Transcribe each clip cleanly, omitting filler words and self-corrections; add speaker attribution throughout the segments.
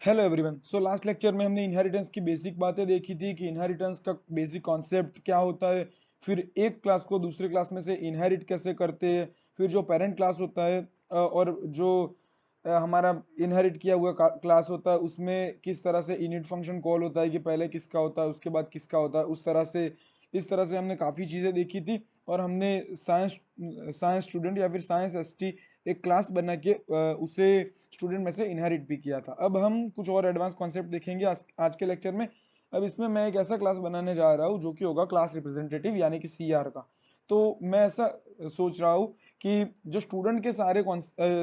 Speaker 1: Hello everyone. So last lecture में हमने inheritance की बेसिक बातें देखी थी कि इनहेरिटेंस का बेसिक कॉन्सेप्ट क्या होता है, फिर एक क्लास को दूसरे क्लास में से इनहेरिट कैसे करते हैं, फिर जो पेरेंट क्लास होता है और जो हमारा इनहेरिट किया हुआ क्लास होता है उसमें किस तरह से इनिट फंक्शन कॉल होता है कि पहले किसका होता है उसके बाद किसका होता है, उस तरह से इस तरह से हमने काफ़ी चीज़ें देखी थी। और हमने साइंस साइंस स्टूडेंट या फिर साइंस एसटी एक क्लास बना के उसे स्टूडेंट में से इनहेरिट भी किया था। अब हम कुछ और एडवांस कॉन्सेप्ट देखेंगे आज के लेक्चर में। अब इसमें मैं एक ऐसा क्लास बनाने जा रहा हूँ जो कि होगा क्लास रिप्रेजेंटेटिव यानी कि सीआर का। तो मैं ऐसा सोच रहा हूँ कि जो स्टूडेंट के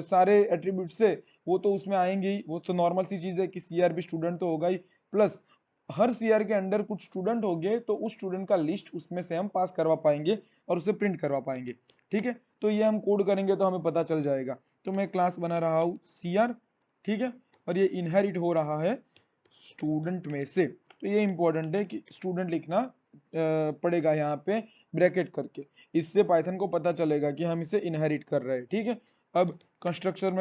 Speaker 1: सारे एट्रीब्यूट्स है वो तो उसमें आएंगे ही, वो तो नॉर्मल सी चीज़ है कि सीआर भी स्टूडेंट तो होगा ही। प्लस हर सीआर के अंडर कुछ स्टूडेंट होंगे तो उस स्टूडेंट का लिस्ट उसमें से हम पास करवा पाएंगे और उसे प्रिंट करवा पाएंगे। ठीक है, तो ये हम कोड करेंगे तो हमें पता चल जाएगा। तो मैं क्लास बना रहा हूँ सीआर, ठीक है, और ये इनहेरिट हो रहा है स्टूडेंट में से। तो ये इंपॉर्टेंट है कि स्टूडेंट लिखना पड़ेगा यहाँ पे ब्रैकेट करके, इससे पाइथन को पता चलेगा कि हम इसे इनहेरिट कर रहे हैं। ठीक है, अब कंस्ट्रक्टर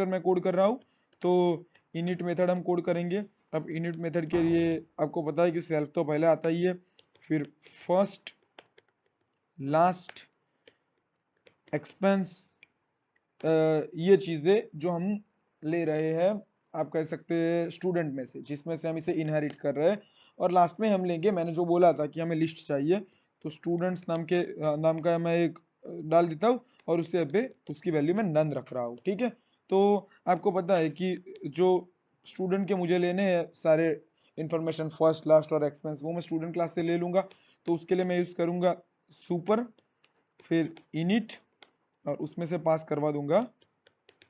Speaker 1: में कोड कर रहा हूँ, तो इनिट मेथड हम कोड करेंगे। अब इनिट मेथड के लिए आपको पता है कि सेल्फ तो पहले आता ही है, फिर फर्स्ट लास्ट एक्सपेंस, ये चीज़ें जो हम ले रहे हैं आप कह सकते हैं स्टूडेंट में से, जिसमें से हम इसे इनहेरिट कर रहे हैं। और लास्ट में हम लेंगे, मैंने जो बोला था कि हमें लिस्ट चाहिए, तो स्टूडेंट्स नाम का मैं एक डाल देता हूँ और उससे पे उसकी वैल्यू मैं नन रख रहा हूँ। ठीक है, तो आपको पता है कि जो स्टूडेंट के मुझे लेने हैं सारे इंफॉर्मेशन फर्स्ट लास्ट और एक्सपेंस, वो मैं स्टूडेंट क्लास से ले लूँगा। तो उसके लिए मैं यूज़ करूँगा सुपर, फिर इनिट, और उसमें से पास करवा दूंगा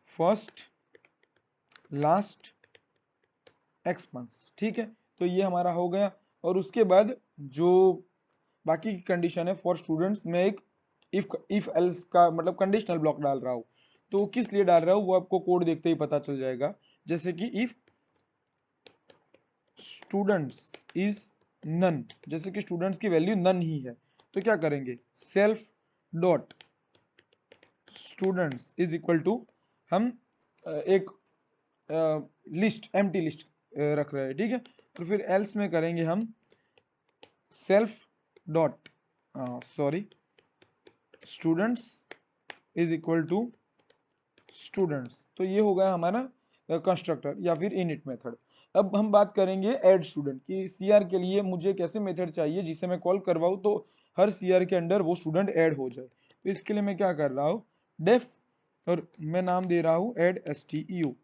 Speaker 1: फर्स्ट लास्ट एक्सपेंस। ठीक है, तो ये हमारा हो गया। और उसके बाद जो बाकी की कंडीशन है फॉर स्टूडेंट्स, मैं एक इफ एल्स का मतलब कंडीशनल ब्लॉक डाल रहा हूँ। तो किस लिए डाल रहा हूँ वो आपको कोड देखते ही पता चल जाएगा। जैसे कि इफ स्टूडेंट्स इज नन, जैसे कि स्टूडेंट्स की वैल्यू नन ही है, तो क्या करेंगे, self dot students is equal to, हम एक लिस्ट एम्प्टी लिस्ट रख रहे हैं। ठीक है, तो फिर एल्स में करेंगे हम self dot sorry students is equal to students. तो ये हो गया हमारा कंस्ट्रक्टर या फिर इनिट मेथड। अब हम बात करेंगे ऐड स्टूडेंट की। सीआर के लिए मुझे कैसे मेथड चाहिए जिसे मैं कॉल करवाऊँ तो हर सीआर के अंडर वो स्टूडेंट ऐड हो जाए। तो इसके लिए मैं क्या कर रहा हूँ, डेफ, और मैं नाम दे रहा हूँ add S T U,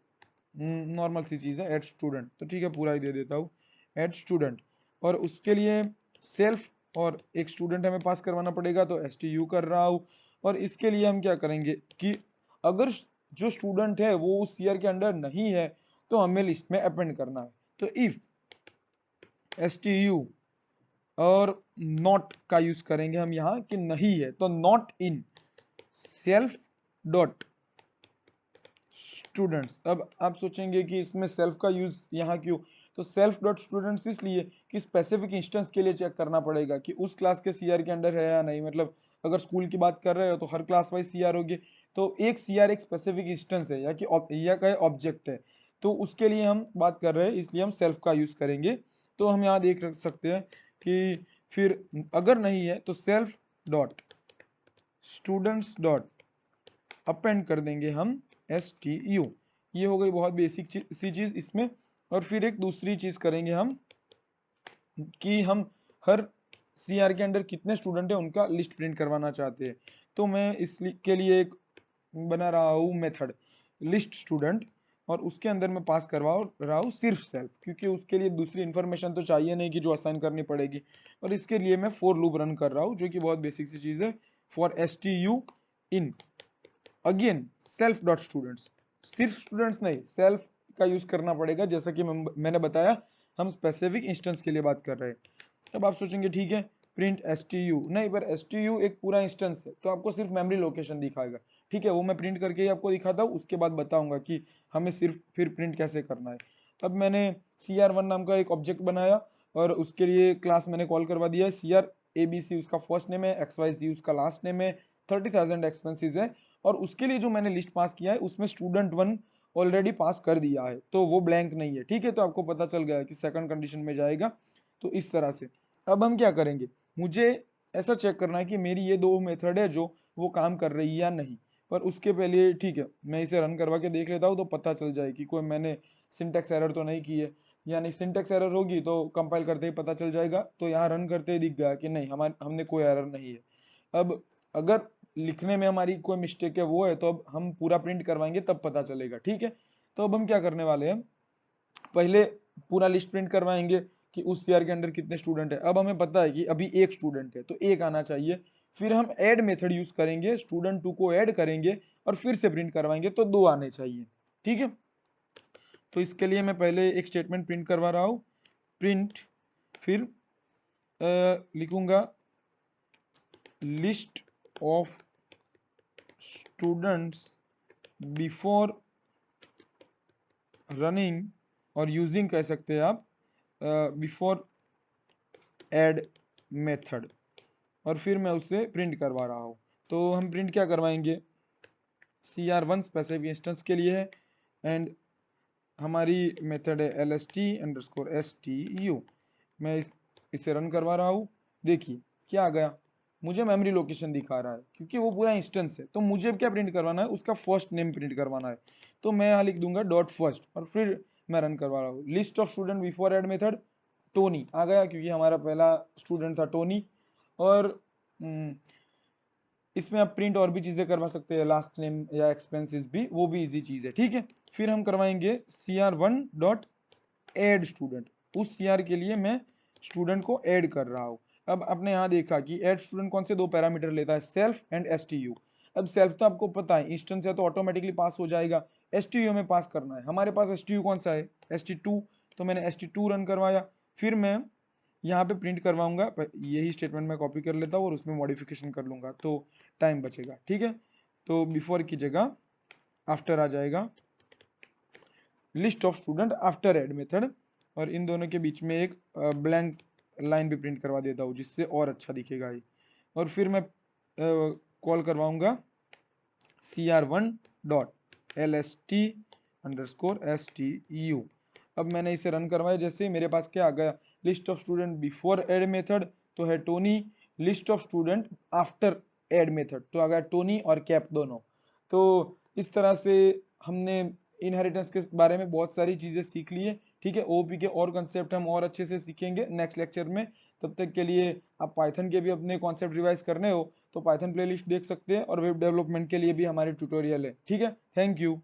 Speaker 1: normal सी चीज़ है ऐड स्टूडेंट, तो ठीक है पूरा ही दे देता हूँ ऐड स्टूडेंट। और उसके लिए सेल्फ और एक स्टूडेंट हमें पास करवाना पड़ेगा, तो एस टी यू कर रहा हूँ। और इसके लिए हम क्या करेंगे कि अगर जो स्टूडेंट है वो उस ईयर के अंडर नहीं है तो हमें लिस्ट में अपेंड करना है। तो इफ एस टी यू और नॉट का यूज करेंगे हम यहाँ कि नहीं है, तो not in self dot students. अब आप सोचेंगे कि इसमें सेल्फ का यूज यहाँ क्यों, तो सेल्फ डॉट स्टूडेंट्स इसलिए कि स्पेसिफिक इंस्टेंस के लिए चेक करना पड़ेगा कि उस क्लास के सीआर के अंडर है या नहीं। मतलब अगर स्कूल की बात कर रहे हो तो हर क्लास वाइज सीआर होगी, तो एक सीआर एक स्पेसिफिक इंस्टेंस है या कहे ऑब्जेक्ट है, तो उसके लिए हम बात कर रहे हैं, इसलिए हम सेल्फ का यूज करेंगे। तो हम यहाँ देख सकते हैं कि फिर अगर नहीं है तो self dot students dot append कर देंगे हम एस टी यू। ये हो गई बहुत बेसिक सी चीज़ इसमें। और फिर एक दूसरी चीज़ करेंगे हम कि हम हर सीआर के अंडर कितने स्टूडेंट हैं उनका लिस्ट प्रिंट करवाना चाहते हैं। तो मैं के लिए एक बना रहा हूँ मेथड लिस्ट स्टूडेंट, और उसके अंदर मैं पास करवा रहा हूँ सिर्फ सेल्फ, क्योंकि उसके लिए दूसरी इन्फॉर्मेशन तो चाहिए नहीं कि जो असाइन करनी पड़ेगी। और इसके लिए मैं फॉर लूप रन कर रहा हूँ जो कि बहुत बेसिक सी चीज़ है, for S T you in again self dot students, सिर्फ स्टूडेंट्स नहीं सेल्फ का यूज करना पड़ेगा, जैसा कि मैंने बताया हम स्पेसिफिक इंस्टेंस के लिए बात कर रहे हैं। अब आप सोचेंगे ठीक है प्रिंट एस टी यू, नहीं पर एस टी यू एक पूरा इंस्टेंस है तो आपको सिर्फ मेमोरी लोकेशन दिखाएगा। ठीक है, वो मैं प्रिंट करके ही आपको दिखाता हूँ, उसके बाद बताऊंगा कि हमें सिर्फ फिर प्रिंट कैसे करना है। अब मैंने सी आर वन नाम का एक ऑब्जेक्ट बनाया और उसके लिए क्लास मैंने कॉल करवा दिया है C R A B C, उसका फर्स्ट नेम है, एक्स वाई जी उसका लास्ट नेम है, 30,000 एक्सपेंसेस है। और उसके लिए जो मैंने लिस्ट पास किया है उसमें स्टूडेंट वन ऑलरेडी पास कर दिया है, तो वो ब्लैंक नहीं है। ठीक है, तो आपको पता चल गया कि सेकंड कंडीशन में जाएगा। तो इस तरह से अब हम क्या करेंगे, मुझे ऐसा चेक करना है कि मेरी ये दो मेथड है जो वो काम कर रही है या नहीं। पर उसके पहले ठीक है, मैं इसे रन करवा के देख लेता हूँ, तो पता चल जाए कि कोई मैंने सिंटेक्स एरर तो नहीं की है। यानी सिंटेक्स एरर होगी तो कंपाइल करते ही पता चल जाएगा। तो यहाँ रन करते ही दिख गया कि नहीं, हमने कोई एरर नहीं है। अब अगर लिखने में हमारी कोई मिस्टेक है वो है, तो अब हम पूरा प्रिंट करवाएंगे तब पता चलेगा। ठीक है, तो अब हम क्या करने वाले हैं, पहले पूरा लिस्ट प्रिंट करवाएंगे कि उस ईयर के अंदर कितने स्टूडेंट है। अब हमें पता है कि अभी एक स्टूडेंट है, तो एक आना चाहिए। फिर हम ऐड मेथड यूज करेंगे, स्टूडेंट 2 को ऐड करेंगे और फिर से प्रिंट करवाएंगे, तो 2 आने चाहिए। ठीक है, तो इसके लिए मैं पहले एक स्टेटमेंट प्रिंट करवा रहा हूँ, प्रिंट, फिर लिखूंगा list of students before running, और यूजिंग कह सकते हैं आप, बिफोर ऐड मेथड, और फिर मैं उससे प्रिंट करवा रहा हूँ। तो हम प्रिंट क्या करवाएंगे, CR1 स्पेसिफिक इंस्टेंस के लिए है, एंड हमारी मेथड है LST_STU। मैं इसे रन करवा रहा हूँ। देखिए क्या आ गया, मुझे मेमोरी लोकेशन दिखा रहा है क्योंकि वो पूरा इंस्टेंस है। तो मुझे क्या प्रिंट करवाना है, उसका फर्स्ट नेम प्रिंट करवाना है। तो मैं यहाँ लिख दूंगा डॉट फर्स्ट, और फिर मैं रन करवा रहा हूँ। List of student before add method, Tony आ गया क्योंकि हमारा पहला स्टूडेंट था टोनी। और इसमें आप प्रिंट और भी चीजें करवा सकते हैं, लास्ट नेम या एक्सपेंसेस भी, वो भी इजी चीज है। ठीक है, फिर हम करवाएंगे CR1 डॉट एड स्टूडेंट। उस CR के लिए मैं स्टूडेंट को ऐड कर रहा हूँ। अब आपने यहाँ देखा कि ऐड स्टूडेंट कौन से दो पैरामीटर लेता है, सेल्फ एंड STU। अब सेल्फ तो आपको पता है इंस्टेंस है तो ऑटोमेटिकली पास हो जाएगा, STU में पास करना है। हमारे पास STU कौन सा है, ST2। तो मैंने ST2 रन करवाया। फिर मैं यहाँ पे प्रिंट करवाऊंगा, यही स्टेटमेंट मैं कॉपी कर लेता हूँ और उसमें मॉडिफिकेशन कर लूंगा तो टाइम बचेगा। ठीक है, तो बिफोर की जगह आफ्टर आ जाएगा list of student after add method, और इन दोनों के बीच में एक ब्लैंक लाइन भी प्रिंट करवा देता हूँ जिससे और अच्छा दिखेगा ये। और फिर मैं कॉल करवाऊंगा CR1 डॉट LST_STU। अब मैंने इसे रन करवाया, जैसे ही मेरे पास क्या आ गया, list of student before add method तो है Tony, list of student after add method तो आ गया टोनी और कैप दोनों। तो इस तरह से हमने इनहेरिटेंस के बारे में बहुत सारी चीजें सीख ली है। ठीक है, OOP के और कंसेप्ट हम और अच्छे से सीखेंगे नेक्स्ट लेक्चर में। तब तक के लिए आप पाइथन के भी अपने कॉन्सेप्ट रिवाइज करने हो तो पाइथन प्लेलिस्ट देख सकते हैं, और वेब डेवलपमेंट के लिए भी हमारे ट्यूटोरियल है। ठीक है, थैंक यू।